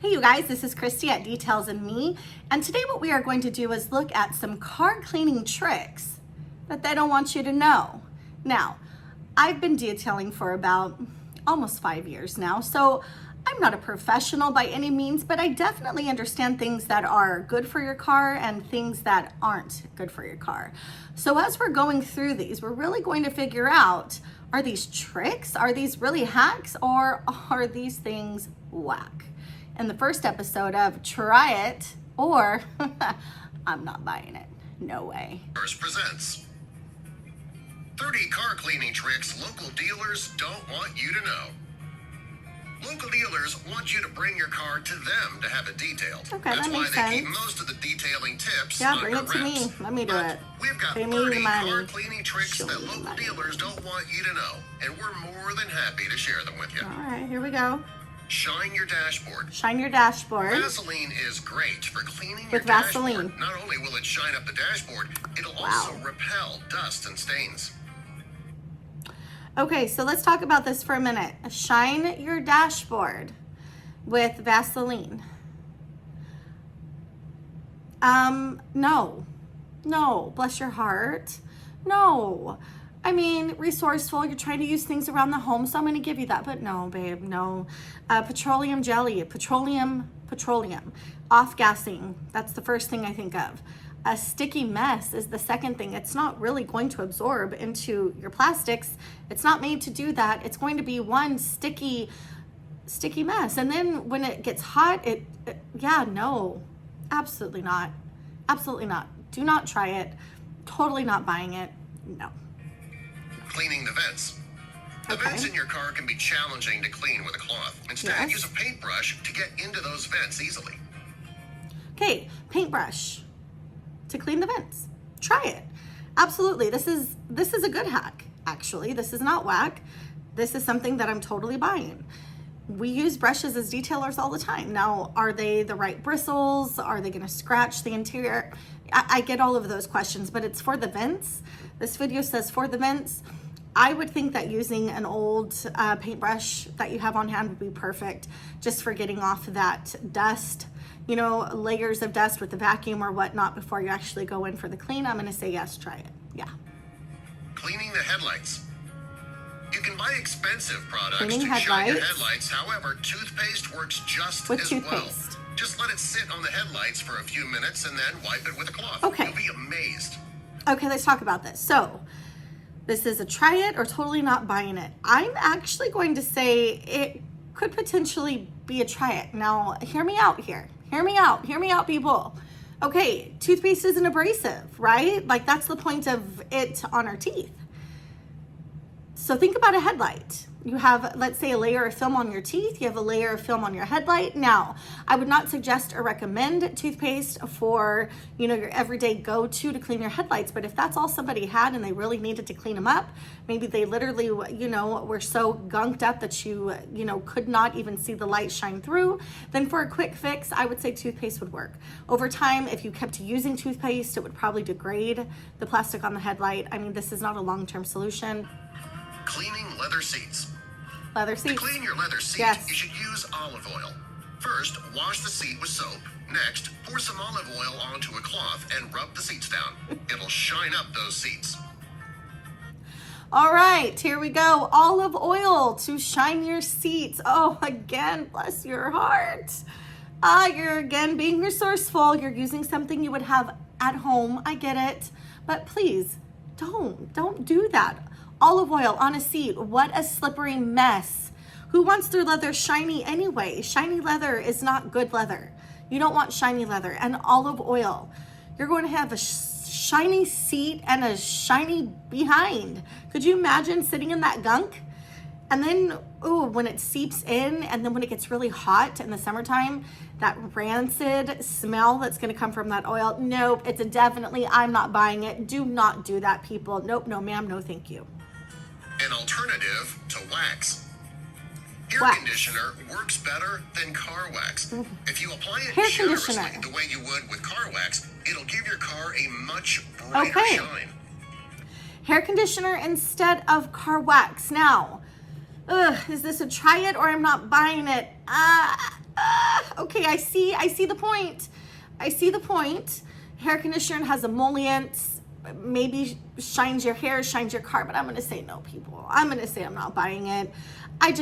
Hey you guys, this is Christy at Details and Me, and today what we are going to do is look at some car cleaning tricks that they don't want you to know. Now, I've been detailing for about almost 5 years now, so I'm not a professional by any means, but I definitely understand things that are good for your car and things that aren't good for your car. So as we're going through these, we're really going to figure out, are these tricks, are these really hacks, or are these things whack? In the first episode of Try It or I'm not buying it. No way. Odors presents 30 car cleaning tricks local dealers don't want you to know. Local dealers want you to bring your car to them to have it detailed. Okay, That's that why makes they sense. keep most of the detailing tips Yeah, under bring it to me. wraps. Let me do But it. We've got Pay me 30 the car money. cleaning tricks Show that me the local money. dealers don't want you to know, and we're more than happy to share them with you. All right, here we go. Shine your dashboard. Shine your dashboard. Vaseline is great for cleaning With your Vaseline. dashboard. Not only will it shine up the dashboard, it'll also repel dust and stains. Okay, so let's talk about this for a minute. Shine your dashboard with Vaseline. No, bless your heart. No. I mean, resourceful, you're trying to use things around the home, so I'm going to give you that, but no, babe, no. Petroleum jelly, petroleum, off-gassing, that's the first thing I think of. A sticky mess is the second thing. It's not really going to absorb into your plastics. It's not made to do that. It's going to be one sticky mess. And then when it gets hot, yeah, no, absolutely not. Absolutely not. Do not try it. Totally not buying it. No. Cleaning the vents. The vents in your car can be challenging to clean with a cloth. Instead, use a paintbrush to get into those vents easily. Okay, paintbrush to clean the vents. Try it. Absolutely. This is a good hack, actually. This is not whack. This is something that I'm totally buying. We use brushes as detailers all the time. Now, are they the right bristles? Are they going to scratch the interior? I get all of those questions, but it's for the vents. This video says for the vents. I would think that using an old paintbrush that you have on hand would be perfect just for getting off that dust, you know, layers of dust with the vacuum or whatnot before you actually go in for the clean. I'm going to say yes, try it. Yeah. Cleaning the headlights. You can buy expensive products Cleaning to shine your headlights. headlights. However, toothpaste works just With as toothpaste. well. Just let it sit on the headlights for a few minutes and then wipe it with a cloth. Okay. You'll be amazed. Okay, let's talk about this. So this is a try it or totally not buying it. I'm actually going to say it could potentially be a try it. Now, hear me out here. Hear me out, people. Okay, toothpaste is an abrasive, right? Like that's the point of it on our teeth. So think about a headlight. You have, let's say, a layer of film on your teeth. You have a layer of film on your headlight. Now, I would not suggest or recommend toothpaste for, you know, your everyday go-to to clean your headlights. But if that's all somebody had and they really needed to clean them up, maybe they literally, you know, were so gunked up that you know, could not even see the light shine through, then for a quick fix, I would say toothpaste would work. Over time, if you kept using toothpaste, it would probably degrade the plastic on the headlight. I mean, this is not a long-term solution. Cleaning leather seats. Leather To seats. clean your leather seat, Yes. you should use olive oil. First, wash the seat with soap. Next, pour some olive oil onto a cloth and rub the seats down. It'll shine up those seats. All right, here we go. Olive oil to shine your seats. Oh, again, bless your heart. You're again being resourceful. You're using something you would have at home. I get it. But please, don't do that. Olive oil on a seat. What a slippery mess. Who wants their leather shiny anyway? Shiny leather is not good leather. You don't want shiny leather. And olive oil. You're going to have a shiny seat and a shiny behind. Could you imagine sitting in that gunk? And then, ooh, when it seeps in and then when it gets really hot in the summertime, that rancid smell that's going to come from that oil. Nope, it's a definitely, I'm not buying it. Do not do that, people. Nope, no ma'am, no thank you. An alternative to wax. Hair Wax. conditioner works better than car wax. If you apply it Hair generously conditioner. the way you would with car wax, it'll give your car a much brighter Okay. shine. Hair conditioner instead of car wax. Now, is this a try it or I'm not buying it? Okay, okay, I see the point. I see the point. Hair conditioner has emollients, maybe shines your hair, shines your car, but I'm going to say no, people. I'm going to say I'm not buying it. I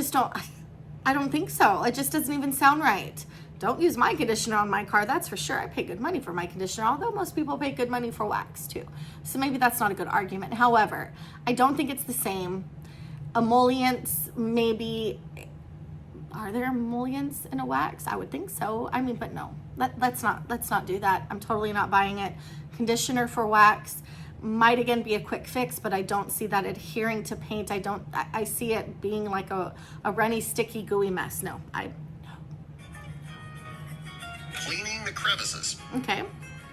don't think so. It just doesn't even sound right. Don't use my conditioner on my car, that's for sure. I pay good money for my conditioner, although most people pay good money for wax too. So maybe that's not a good argument. However, I don't think it's the same. Emollients, maybe. Are there emollients in a wax? I would think so. I mean, but no, let's not do that. I'm totally not buying it. Conditioner for wax might again be a quick fix, but I don't see that adhering to paint. I see it being like a runny, sticky, gooey mess. No. Cleaning the crevices. Okay.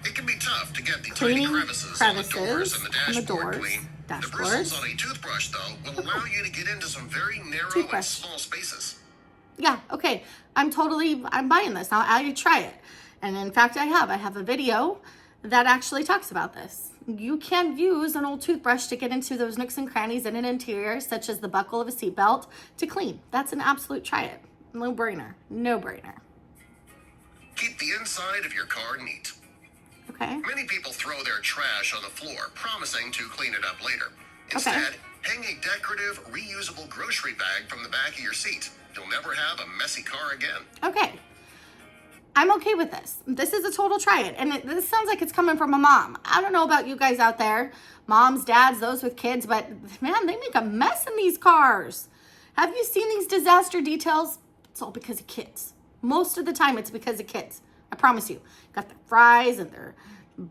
It can be tough to get the Cleaning tiny crevices on the doors and the on the dashboard doors, clean. The dashboards. bristles on a toothbrush, though, will allow you to get into some very narrow and Toothbrush. small spaces. Yeah, okay. I'm buying this. I'll try it. And in fact, I have a video that actually talks about this. You can use an old toothbrush to get into those nooks and crannies in an interior, such as the buckle of a seatbelt, to clean. That's an absolute try it. No brainer. No brainer. Keep the inside of your car neat. Okay. Many people throw their trash on the floor, promising to clean it up later. Instead, hang a decorative, reusable grocery bag from the back of your seat. You'll never have a messy car again. Okay. I'm okay with this. This is a total try it. And this sounds like it's coming from a mom. I don't know about you guys out there, moms, dads, those with kids, but man, they make a mess in these cars. Have you seen these disaster details? It's all because of kids. Most of the time, it's because of kids. I promise you. Got their fries and their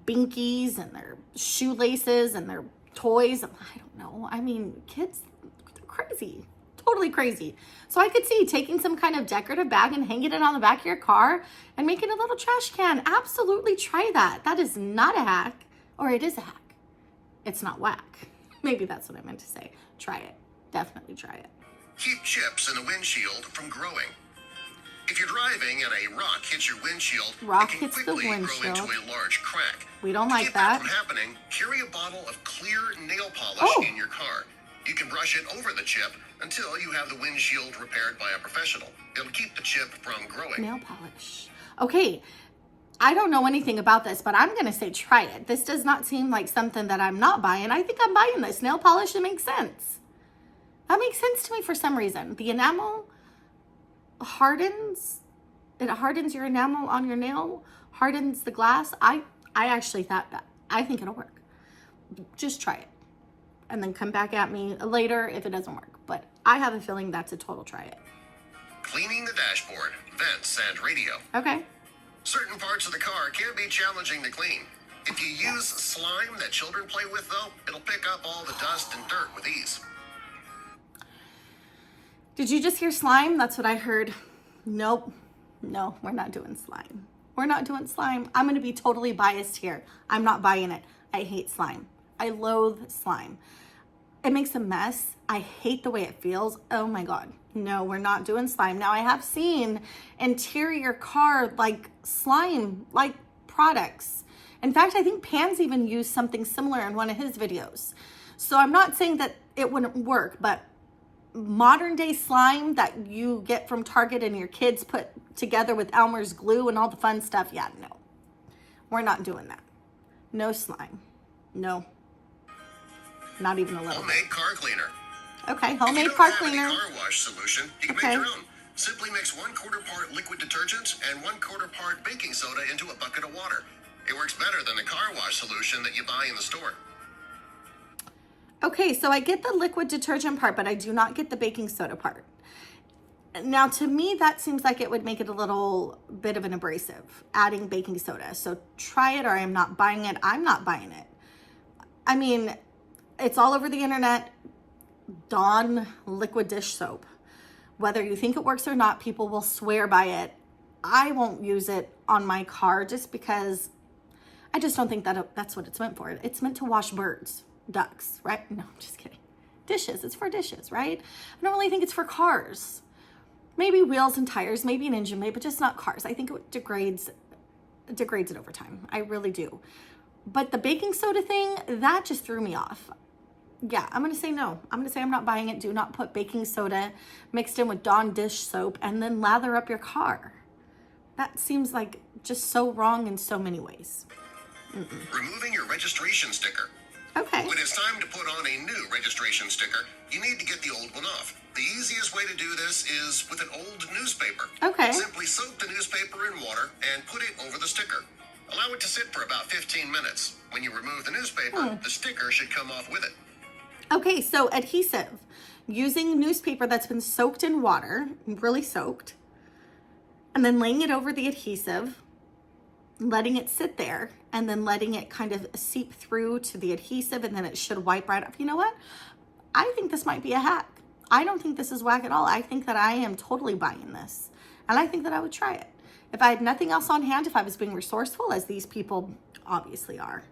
binkies and their shoelaces and their toys. I don't know. I mean, kids, they're crazy. Totally crazy. So I could see taking some kind of decorative bag and hanging it on the back of your car and making a little trash can. Absolutely try that. That is not a hack, or it is a hack. It's not whack. Maybe that's what I meant to say. Try it. Definitely try it. Keep chips in the windshield from growing. If you're driving and a rock hits your windshield, Rock it can hits the quickly grow windshield. into a large crack. We don't To like keep that. from happening, carry a bottle of clear nail polish Oh. in your car. You can brush it over the chip until you have the windshield repaired by a professional. It'll keep the chip from growing. Nail polish. Okay. I don't know anything about this, but I'm going to say try it. This does not seem like something that I'm not buying. I think I'm buying this. Nail polish, it makes sense. That makes sense to me for some reason. The enamel hardens. It hardens your enamel on your nail, hardens the glass. I actually thought that. I think it'll work. Just try it. And then come back at me later if it doesn't work. But I have a feeling that's a total try it. Cleaning the dashboard, vents, and radio. Okay. Certain parts of the car can be challenging to clean. If you use slime that children play with, though, it'll pick up all the dust and dirt with ease. Did you just hear slime? That's what I heard. Nope. No, we're not doing slime. We're not doing slime. I'm going to be totally biased here. I'm not buying it. I hate slime. I loathe slime. It makes a mess. I hate the way it feels. Oh my God. No, we're not doing slime. Now I have seen interior car like slime like products. In fact, I think Pan's even used something similar in one of his videos. So I'm not saying that it wouldn't work, but modern day slime that you get from Target and your kids put together with Elmer's glue and all the fun stuff. Yeah, no, we're not doing that. No slime. No, not even a little. Homemade car cleaner. Okay, If homemade you don't car have cleaner. any car wash solution, you can Okay. make your own. Simply mix 1/4 part liquid detergent and 1/4 part baking soda into a bucket of water. It works better than the car wash solution that you buy in the store. Okay, so I get the liquid detergent part, but I do not get the baking soda part. Now, to me, that seems like it would make it a little bit of an abrasive, adding baking soda. So try it or I'm not buying it. I'm not buying it. I mean, it's all over the internet. Dawn liquid dish soap. Whether you think it works or not, people will swear by it. I won't use it on my car just because I just don't think that that's what it's meant for. It's meant to wash birds, ducks, right? No, I'm just kidding. Dishes, it's for dishes, right? I don't really think it's for cars. Maybe wheels and tires, maybe an engine bay, but just not cars. I think it degrades it over time. I really do. But the baking soda thing, that just threw me off. Yeah, I'm going to say no. I'm going to say I'm not buying it. Do not put baking soda mixed in with Dawn dish soap and then lather up your car. That seems like just so wrong in so many ways. Removing your registration sticker. Okay. When it's time to put on a new registration sticker, you need to get the old one off. The easiest way to do this is with an old newspaper. Okay. Simply soak the newspaper in water and put it over the sticker. Allow it to sit for about 15 minutes. When you remove the newspaper, the sticker should come off with it. Okay, so adhesive. Using newspaper that's been soaked in water, really soaked, and then laying it over the adhesive, letting it sit there, and then letting it kind of seep through to the adhesive, and then it should wipe right off. You know what? I think this might be a hack. I don't think this is whack at all. I think that I am totally buying this, and I think that I would try it. If I had nothing else on hand, if I was being resourceful, as these people obviously are,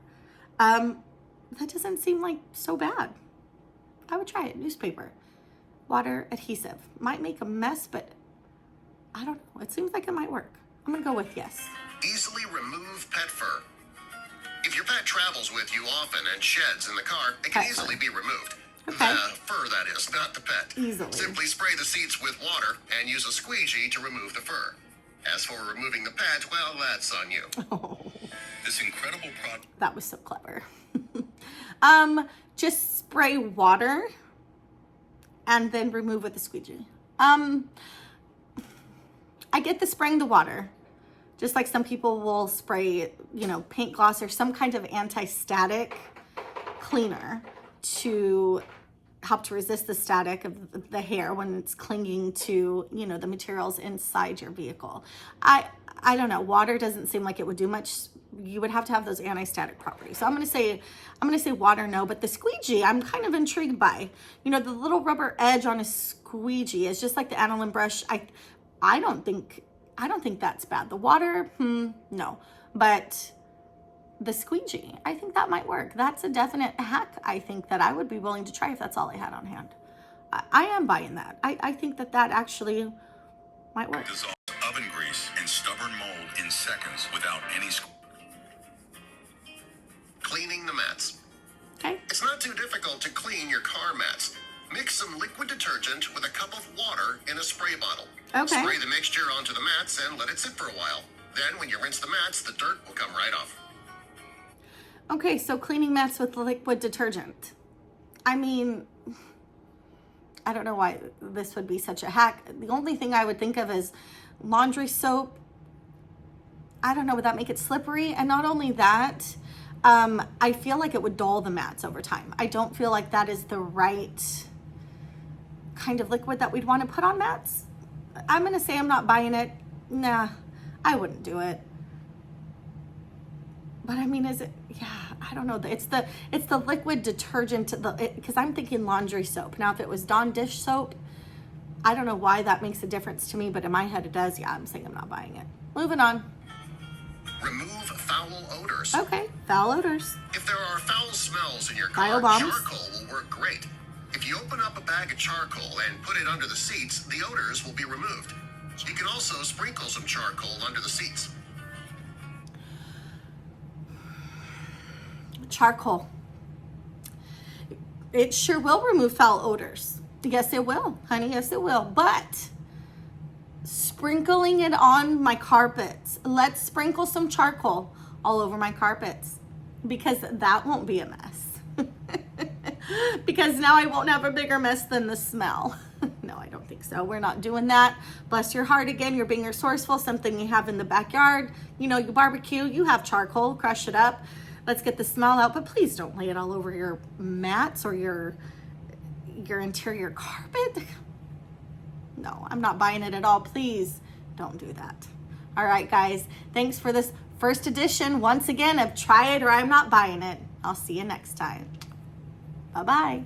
that doesn't seem like so bad. I would try it. Newspaper, water, adhesive. Might make a mess, but I don't know. It seems like it might work. I'm gonna go with yes. Easily remove pet fur. If your pet travels with you often and sheds in the car, it can Pet fur. easily be removed. Okay. The fur, that is, not the pet. Easily. Simply spray the seats with water and use a squeegee to remove the fur. As for removing the pet, well, that's on you. Oh, This incredible product. that was so clever. Just spray water and then remove with a squeegee. I get the spraying the water. Just like some people will spray, paint gloss or some kind of anti-static cleaner to help to resist the static of the hair when it's clinging to, the materials inside your vehicle. I don't know. Water doesn't seem like it would do much. You would have to have those anti-static properties. So I'm going to say water, no, but the squeegee, I'm kind of intrigued by. The little rubber edge on a squeegee is just like the aniline brush. I don't think that's bad. The water, no. But the squeegee, I think that might work. That's a definite hack, I think, that I would be willing to try if that's all I had on hand. I am buying that. I think that actually might work. Dissolve oven grease and stubborn mold in seconds without any Cleaning the mats. Okay. It's not too difficult to clean your car mats. Mix some liquid detergent with a cup of water in a spray bottle. Okay. Spray the mixture onto the mats and let it sit for a while. Then when you rinse the mats, the dirt will come right off. Okay, so cleaning mats with liquid detergent. I mean, I don't know why this would be such a hack. The only thing I would think of is laundry soap. I don't know, would that make it slippery? And not only that, I feel like it would dull the mats over time. I don't feel like that is the right kind of liquid that we'd want to put on mats. I'm going to say I'm not buying it. Nah, I wouldn't do it. But I mean, is it? Yeah, I don't know. It's the liquid detergent, because I'm thinking laundry soap. Now, if it was Dawn dish soap, I don't know why that makes a difference to me, but in my head it does. Yeah, I'm saying I'm not buying it. Moving on. Remove foul odors. Okay, foul odors. If there are foul smells in your car, Bio bombs. charcoal will work great. If you open up a bag of charcoal and put it under the seats, the odors will be removed. You can also sprinkle some charcoal under the seats. Charcoal. It sure will remove foul odors. Yes, it will, honey. Yes, it will. But sprinkling it on my carpets. Let's sprinkle some charcoal all over my carpets, because that won't be a mess. Because now I won't have a bigger mess than the smell. No, I don't think so. We're not doing that. Bless your heart again. You're being resourceful. Something you have in the backyard. You barbecue. You have charcoal. Crush it up. Let's get the smell out. But please don't lay it all over your mats or your interior carpet. No, I'm not buying it at all. Please don't do that. All right, guys. Thanks for this first edition, once again, of Try It or I'm Not Buying It. I'll see you next time. Bye-bye.